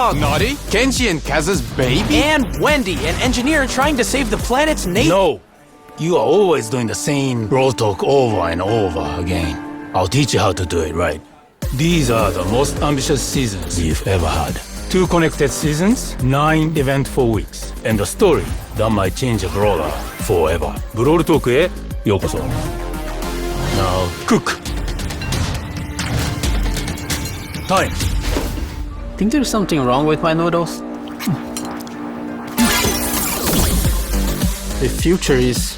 dog! Naughty, Kenji and Kaz's baby? And Wendy, an engineer trying to save the planet's nature. No! You are always doing the same Brawl Talk over and over again. I'll teach you how to do it right. These are the most ambitious seasons we've ever had. 2 connected seasons, 9 eventful weeks, and a story that might change a brawler forever. Brawl Talk へようこそ。Now cook. Time. Think there's something wrong with my noodles? The future is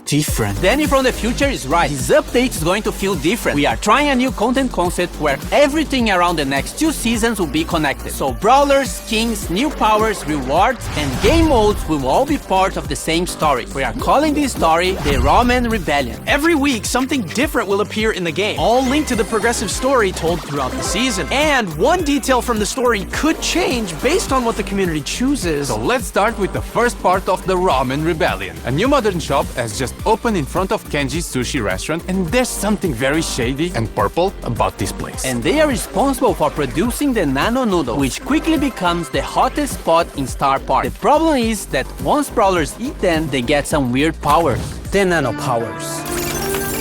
different. Danny from the future is right. This update is going to feel different. We are trying a new content concept where everything around the next 2 seasons will be connected. So brawlers, skins, new powers, rewards, and game modes will all be part of the same story. We are calling this story the Ramen Rebellion. Every week, something different will appear in the game, all linked to the progressive story told throughout the season. And one detail from the story could change based on what the community chooses. So let's start with the first part of the Ramen Rebellion. A new modern shop has just opened in front of Kenji's sushi restaurant, and there's something very shady and purple about this place. And they are responsible for producing the nano noodle, which quickly becomes the hottest spot in Star Park. The problem is that once brawlers eat them, they get some weird powers. The nano powers.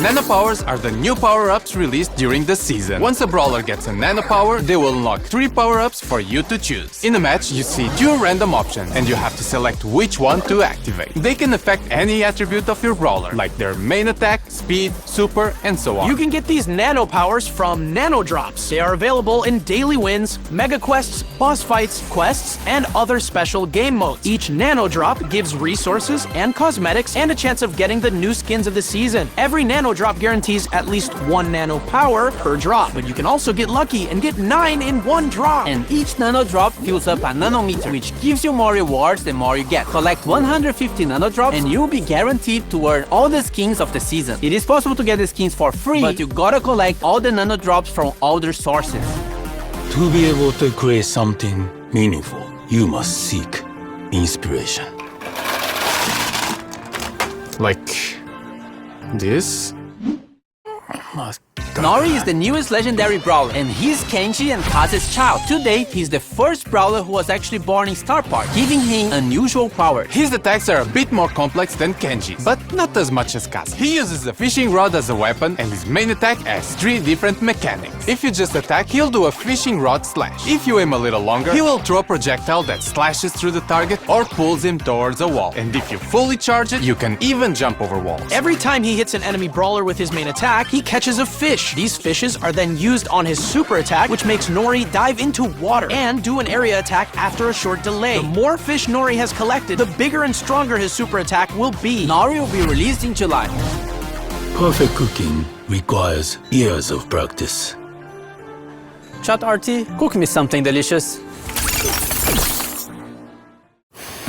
Nano powers are the new power-ups released during the season. Once a brawler gets a nano power, they will unlock 3 power-ups for you to choose. In a match, you see 2 random options, and you have to select which one to activate. They can affect any attribute of your brawler, like their main attack, speed, super, and so on. You can get these nano powers from nano drops. They are available in daily wins, mega quests, boss fights, quests, and other special game modes. Each nano drop gives resources and cosmetics and a chance of getting the new skins of the season. Every nano drop guarantees at least 1 nano power per drop, but you can also get lucky and get 9 in 1 drop. And each nano drop fills up a nanometer, which gives you more rewards the more you get. Collect 150 nano drops and you'll be guaranteed to earn all the skins of the season. It is possible to get the skins for free, but you gotta collect all the nano drops from other sources. To be able to create something meaningful, you must seek inspiration. Like this? Nori is the newest legendary brawler, and he's Kenji and Kaz's child. To date, he's the first brawler who was actually born in Star Park, giving him unusual powers. His attacks are a bit more complex than Kenji's, but not as much as Kaz. He uses the fishing rod as a weapon, and his main attack has 3 different mechanics. If you just attack, he'll do a fishing rod slash. If you aim a little longer, he will throw a projectile that slashes through the target or pulls him towards a wall. And if you fully charge it, you can even jump over walls. Every time he hits an enemy brawler with his main attack, he catches a fish. These fishes are then used on his super attack, which makes Nori dive into water and do an area attack after a short delay. The more fish Nori has collected, the bigger and stronger his super attack will be. Nori will be released in July. Perfect cooking requires years of practice. Chat RT, cook me something delicious.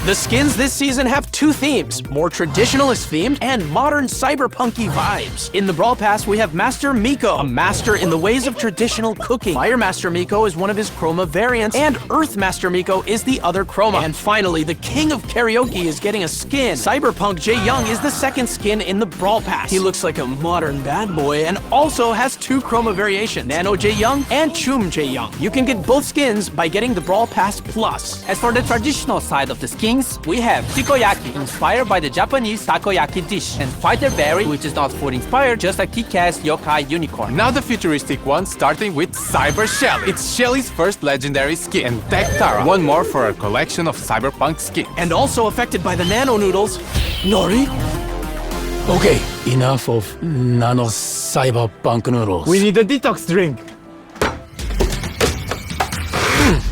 The skins this season have 2 themes, more traditionalist themed and modern cyberpunky vibes. In the Brawl Pass, we have Master Miko, a master in the ways of traditional cooking. Fire Master Miko is one of his chroma variants, and Earth Master Miko is the other chroma. And finally, the King of Karaoke is getting a skin. Cyberpunk Jae Young is the 2nd skin in the Brawl Pass. He looks like a modern bad boy and also has 2 chroma variations, Nano Jae Young and Chum Jae Young. You can get both skins by getting the Brawl Pass Plus. As for the traditional side of the skins, we have Takoyaki, inspired by the Japanese takoyaki dish, and Fighter Berry, which is not food inspired, just a kick-ass yokai unicorn. Now the futuristic one, starting with Cyber Shelly. It's Shelly's first legendary skin, and Tech Tara, one more for our collection of cyberpunk skins. And also affected by the nano noodles, Nori. Okay, enough of nano cyberpunk noodles. We need a detox drink.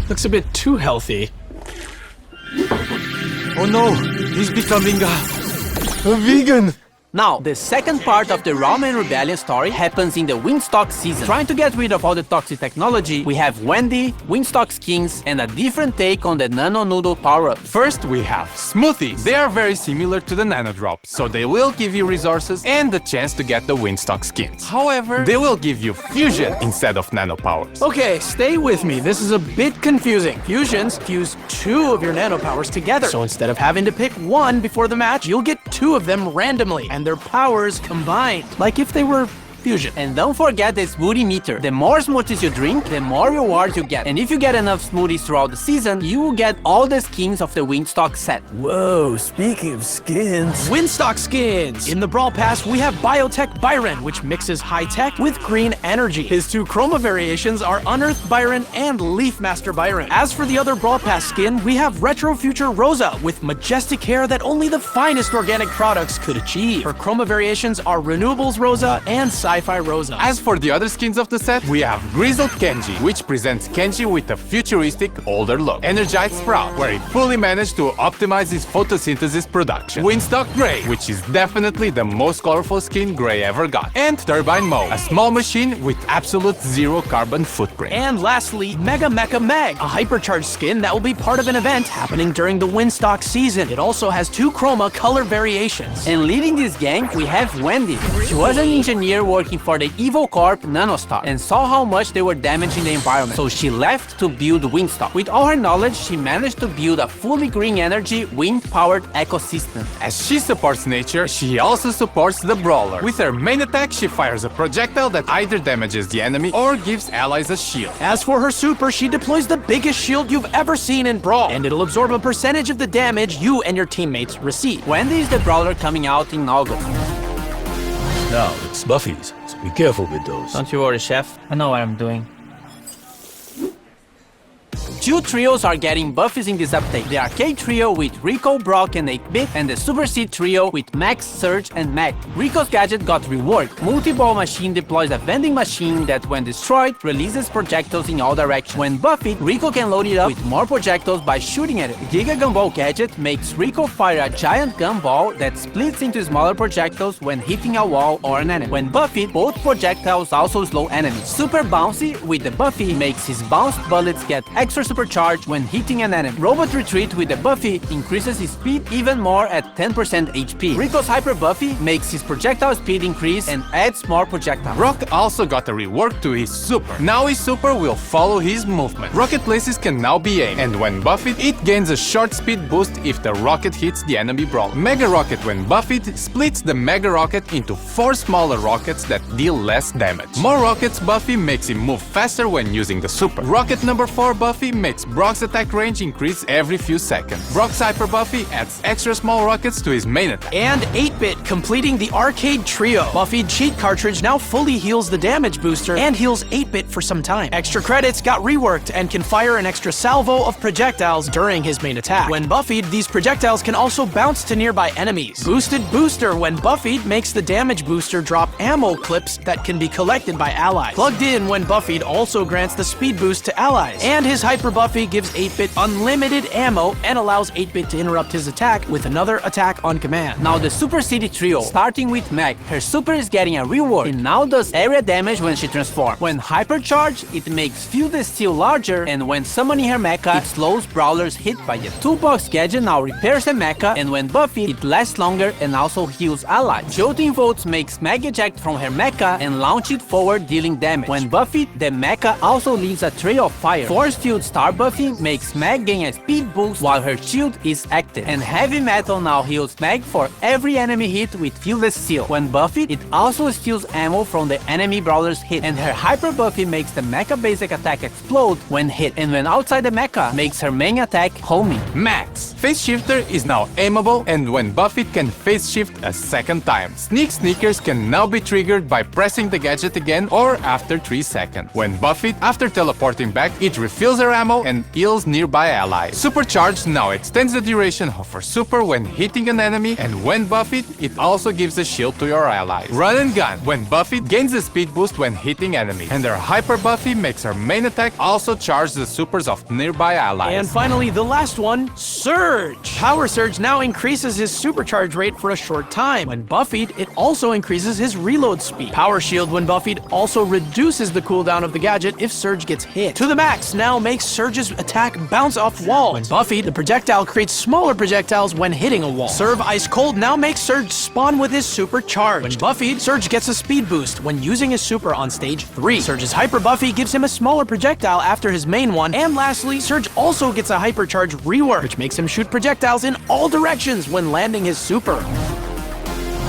Looks a bit too healthy. Oh no, he's becoming a vegan. Now, the second part of the Ramen Rebellion story happens in the Wingstock season. Trying to get rid of all the toxic technology, we have Wendy, Wingstock skins, and a different take on the Nano Noodle power-up. First, we have Smoothies. They are very similar to the Nano Drops, so they will give you resources and the chance to get the Wingstock skins. However, they will give you Fusion instead of Nano powers. Okay, stay with me. This is a bit confusing. Fusions fuse 2 of your nano powers together. So instead of having to pick 1 before the match, you'll get 2 of them randomly, and their powers combined. Like if they were fusion. And don't forget the smoothie meter. The more smoothies you drink, the more rewards you get. And if you get enough smoothies throughout the season, you will get all the skins of the Wingstock set. Whoa, speaking of skins. Windstock skins! In the Brawl Pass, we have Biotech Byron, which mixes high-tech with green energy. His two chroma variations are Unearthed Byron and Leaf Master Byron. As for the other Brawl Pass skin, we have Retro Future Rosa, with majestic hair that only the finest organic products could achieve. Her chroma variations are Renewables Rosa and Sci-Fi Rosa. As for the other skins of the set, we have Grizzled Kenji, which presents Kenji with a futuristic, older look. Energized Sprout, where he fully managed to optimize his photosynthesis production. Windstock Gray, which is definitely the most colorful skin Gray ever got. And Turbine Mode, a small machine with absolute zero carbon footprint. And lastly, Mega Mecha Meg, a hypercharged skin that will be part of an event happening during the Windstock season. It also has two chroma color variations. And leading this gang, we have Wendy. She was an engineer working for the Evil Corp Nanostar and saw how much they were damaging the environment. So she left to build Windstock. With all her knowledge, she managed to build a fully green energy, wind-powered ecosystem. As she supports nature, she also supports the Brawler. With her main attack, she fires a projectile that either damages the enemy or gives allies a shield. As for her super, she deploys the biggest shield you've ever seen in Brawl, and it'll absorb a percentage of the damage you and your teammates receive. Wendy is the Brawler coming out in August. Now it's Buffy's, so be careful with those. Don't you worry, Chef. I know what I'm doing. Two trios are getting buffies in this update. The Arcade Trio with Rico, Brock, and 8-Bit, and the Super Seed Trio with Max, Surge, and Meg. Rico's gadget got reworked. Multi-Ball Machine deploys a vending machine that, when destroyed, releases projectiles in all directions. When buffied, Rico can load it up with more projectiles by shooting at it. Giga Gumball gadget makes Rico fire a giant gumball that splits into smaller projectiles when hitting a wall or an enemy. When buffied, both projectiles also slow enemies. Super Bouncy with the Buffy makes his bounced bullets get extra supercharged when hitting an enemy. Robot Retreat with the Buffy increases his speed even more at 10% HP. Rico's Hyper Buffy makes his projectile speed increase and adds more projectiles. Brock also got a rework to his super. Now his super will follow his movement. Rocket places can now be aimed, and when buffed, it gains a short speed boost if the rocket hits the enemy brawler. Mega Rocket, when buffed, splits the Mega Rocket into 4 smaller rockets that deal less damage. More Rockets Buffy makes him move faster when using the super. Rocket number 4 Buffy makes Brock's attack range increase every few seconds. Brock's Hyper Buffy adds extra small rockets to his main attack. And 8-Bit completing the Arcade Trio. Buffy cheat cartridge now fully heals the damage booster and heals 8-Bit for some time. Extra credits got reworked and can fire an extra salvo of projectiles during his main attack. When buffied, these projectiles can also bounce to nearby enemies. Boosted Booster, when buffied, makes the damage booster drop ammo clips that can be collected by allies. Plugged in, when buffied, also grants the speed boost to allies. And his Hyper Buffy gives 8-Bit unlimited ammo and allows 8-Bit to interrupt his attack with another attack on command. Now the Super City Trio, starting with Meg. Her super is getting a rework. It now does area damage when she transforms. When hypercharged, it makes Field Steel larger, and when summoning her mecha, it slows brawlers hit by it. Toolbox gadget now repairs her mecha, and when buffed, it lasts longer and also heals allies. Jolting Volts makes Meg eject from her mecha and launch it forward, dealing damage. When buffed, the mecha also leaves a trail of fire. Force Field Star Buffy makes Meg gain a speed boost while her shield is active. And Heavy Metal now heals Meg for every enemy hit with Fieldless Steel. When buffed, it also steals ammo from the enemy brawler's hit. And her Hyper Buffy makes the mecha basic attack explode when hit. And when outside the mecha, makes her main attack homing. Max. Phase Shifter is now aimable, and when buffed can phase shift a second time. Sneak Sneakers can now be triggered by pressing the gadget again or after 3 seconds. When buffed, after teleporting back, it refills her ammo and heals nearby allies. Supercharged now extends the duration of her super when hitting an enemy, and when buffed, it also gives a shield to your allies. Run and Gun, when buffed, gains a speed boost when hitting enemies, and her Hyper Buffy makes her main attack also charge the supers of nearby allies. And finally, the last one, Surge. Power Surge now increases his supercharge rate for a short time. When buffied, it also increases his reload speed. Power Shield, when buffied, also reduces the cooldown of the gadget if Surge gets hit. To the Max now makes Surge's attack bounce off walls. When buffied, the projectile creates smaller projectiles when hitting a wall. Serve Ice Cold now makes Surge spawn with his super charge. When buffied, Surge gets a speed boost when using his super on stage 3. Surge's Hyper Buffy gives him a smaller projectile after his main one. And lastly, Surge also gets a hypercharge rework, which makes him shoot projectiles in all directions when landing his super.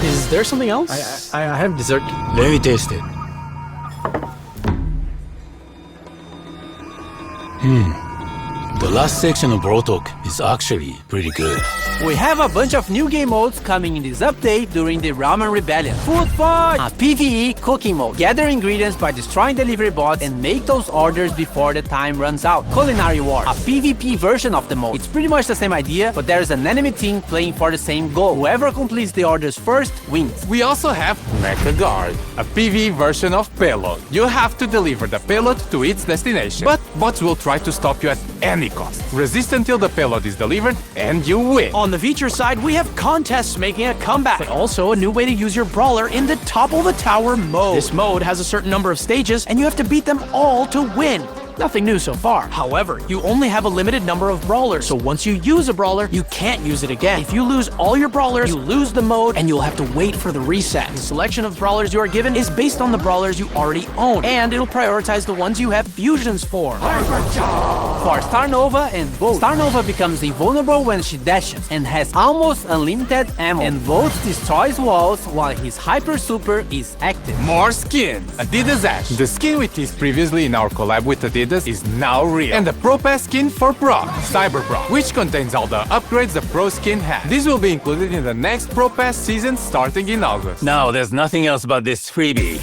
Is there something else? I have dessert. Let me taste it. The last section of Brawl Talk is actually pretty good. We have a bunch of new game modes coming in this update during the Ramen Rebellion. Food Fight! A PvE cooking mode. Gather ingredients by destroying delivery bots and make those orders before the time runs out. Culinary War. A PvP version of the mode. It's pretty much the same idea, but there's an enemy team playing for the same goal. Whoever completes the orders first wins. We also have Mecha Guard, a PvE version of Payload. You have to deliver the payload to its destination, but bots will try to stop you at any cost. Resist until the payload is delivered and you win. On the feature side, we have contests making a comeback, but also a new way to use your brawler in the Topple the Tower mode. This mode has a certain number of stages, and you have to beat them all to win. Nothing new so far. However, you only have a limited number of brawlers, so once you use a brawler, you can't use it again. If you lose all your brawlers, you lose the mode, and you'll have to wait for the reset. The selection of brawlers you are given is based on the brawlers you already own, and it'll prioritize the ones you have fusions for. For Star Nova and Volt, Star Nova becomes invulnerable when she dashes and has almost unlimited ammo, and Volt destroys walls while his Hyper Super is active. More skins! Adidas Ash. The skin we teased previously in our collab with Adidas is now real. And the Pro Pass skin for Brock, Cyber Brock, which contains all the upgrades the Pro skin has. This will be included in the next Pro Pass season starting in August. Now, there's nothing else but this freebie.